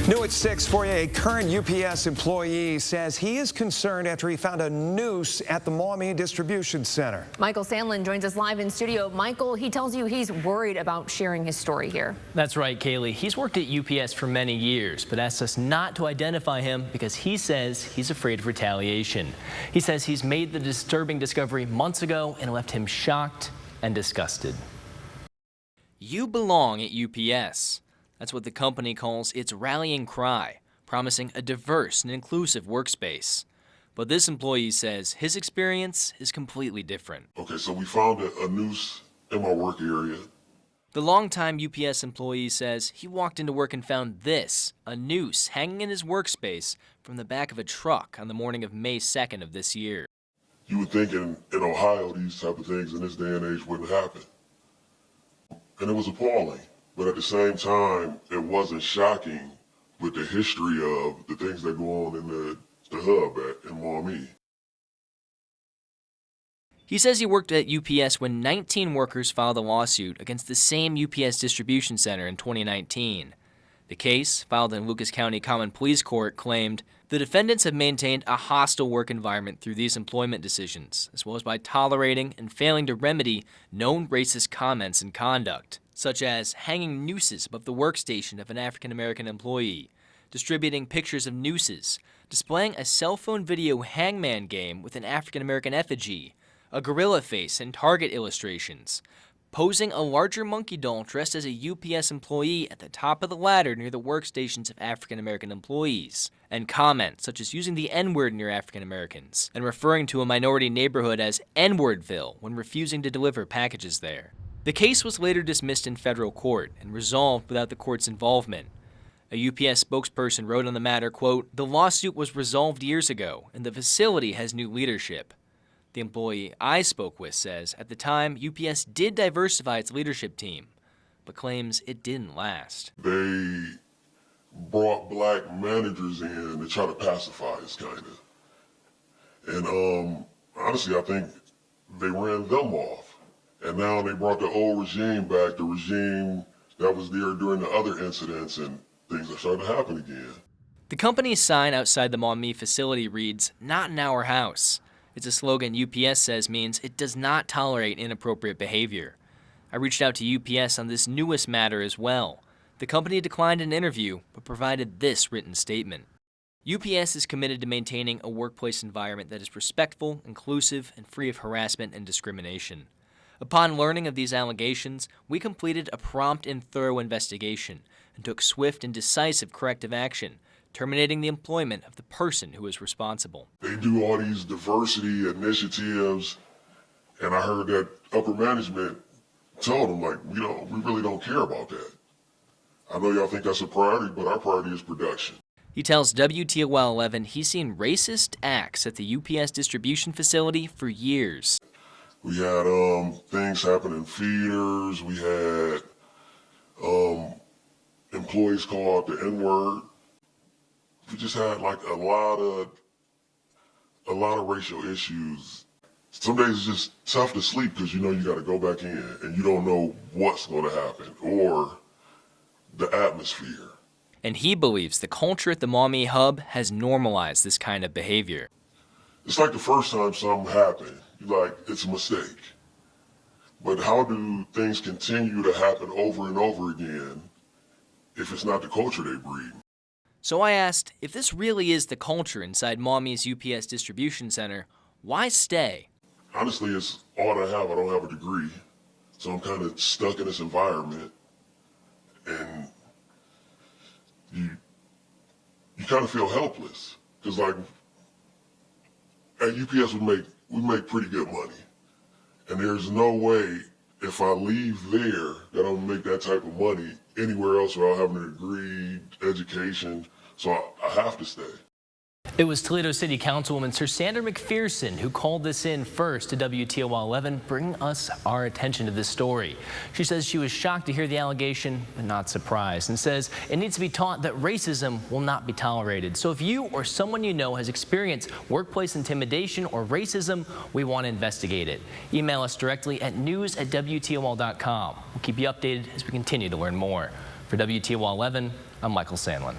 New at 6 for you, a current UPS employee says he is concerned after he found a noose at the Maumee distribution center. Michael Sandlin joins us live in studio. Michael, he tells you he's worried about sharing his story here. That's right, Kaylee. He's worked at UPS for many years, but asks us not to identify him because he says he's afraid of retaliation. He says he's made the disturbing discovery months ago and left him shocked and disgusted. You belong at UPS. That's what the company calls its rallying cry, promising a diverse and inclusive workspace. But this employee says his experience is completely different. Okay, so we found a noose in my work area. The longtime UPS employee says he walked into work and found this, a noose hanging in his workspace from the back of a truck on the morning of May 2nd of this year. You would think in Ohio these type of things in this day and age wouldn't happen. And it was appalling. But at the same time, it wasn't shocking with the history of the things that go on in the hub in Maumee. He says he worked at UPS when 19 workers filed a lawsuit against the same UPS distribution center in 2019. The case, filed in Lucas County Common Pleas Court, claimed the defendants have maintained a hostile work environment through these employment decisions, as well as by tolerating and failing to remedy known racist comments and conduct, such as hanging nooses above the workstation of an African-American employee, distributing pictures of nooses, displaying a cell phone video hangman game with an African-American effigy, a gorilla face and target illustrations, posing a larger monkey doll dressed as a UPS employee at the top of the ladder near the workstations of African-American employees, and comments such as using the N-word near African-Americans and referring to a minority neighborhood as N-wordville when refusing to deliver packages there. The case was later dismissed in federal court and resolved without the court's involvement. A UPS spokesperson wrote on the matter, quote, "The lawsuit was resolved years ago and the facility has new leadership." The employee I spoke with says at the time UPS did diversify its leadership team, but claims it didn't last. They brought black managers in to try to pacify us, kind of. And honestly, I think they ran them off. And now they brought the old regime back, the regime that was there during the other incidents, and things are starting to happen again. The company's sign outside the Maumee facility reads, "Not in our house." It's a slogan UPS says means it does not tolerate inappropriate behavior. I reached out to UPS on this newest matter as well. The company declined an interview, but provided this written statement. UPS is committed to maintaining a workplace environment that is respectful, inclusive, and free of harassment and discrimination. Upon learning of these allegations, we completed a prompt and thorough investigation and took swift and decisive corrective action, terminating the employment of the person who is responsible. They do all these diversity initiatives, and I heard that upper management told them, like, we really don't care about that. I know y'all think that's a priority, but our priority is production. He tells WTOL 11 he's seen racist acts at the UPS distribution facility for years. We had things happen in feeders. We had employees call out the N-word. We just had like a lot of racial issues. Some days it's just tough to sleep because you know you got to go back in and you don't know what's going to happen or the atmosphere. And he believes the culture at the Maumee hub has normalized this kind of behavior. It's like the first time something happened, you're like, it's a mistake. But how do things continue to happen over and over again if it's not the culture they breed? So I asked, if this really is the culture inside Maumee's UPS distribution center, why stay? Honestly, it's all I have. I don't have a degree. So I'm kind of stuck in this environment. And you kind of feel helpless. Because like, at UPS we make pretty good money. And there's no way if I leave there that I'm gonna make that type of money anywhere else without having a degree, education. So I have to stay. It was Toledo City Councilwoman Sir Sandra McPherson who called this in first to WTOL 11, bringing us our attention to this story. She says she was shocked to hear the allegation, but not surprised, and says it needs to be taught that racism will not be tolerated. So if you or someone you know has experienced workplace intimidation or racism, we want to investigate it. Email us directly at news@WTOL.com. We'll keep you updated as we continue to learn more. For WTOL 11, I'm Michael Sandlin.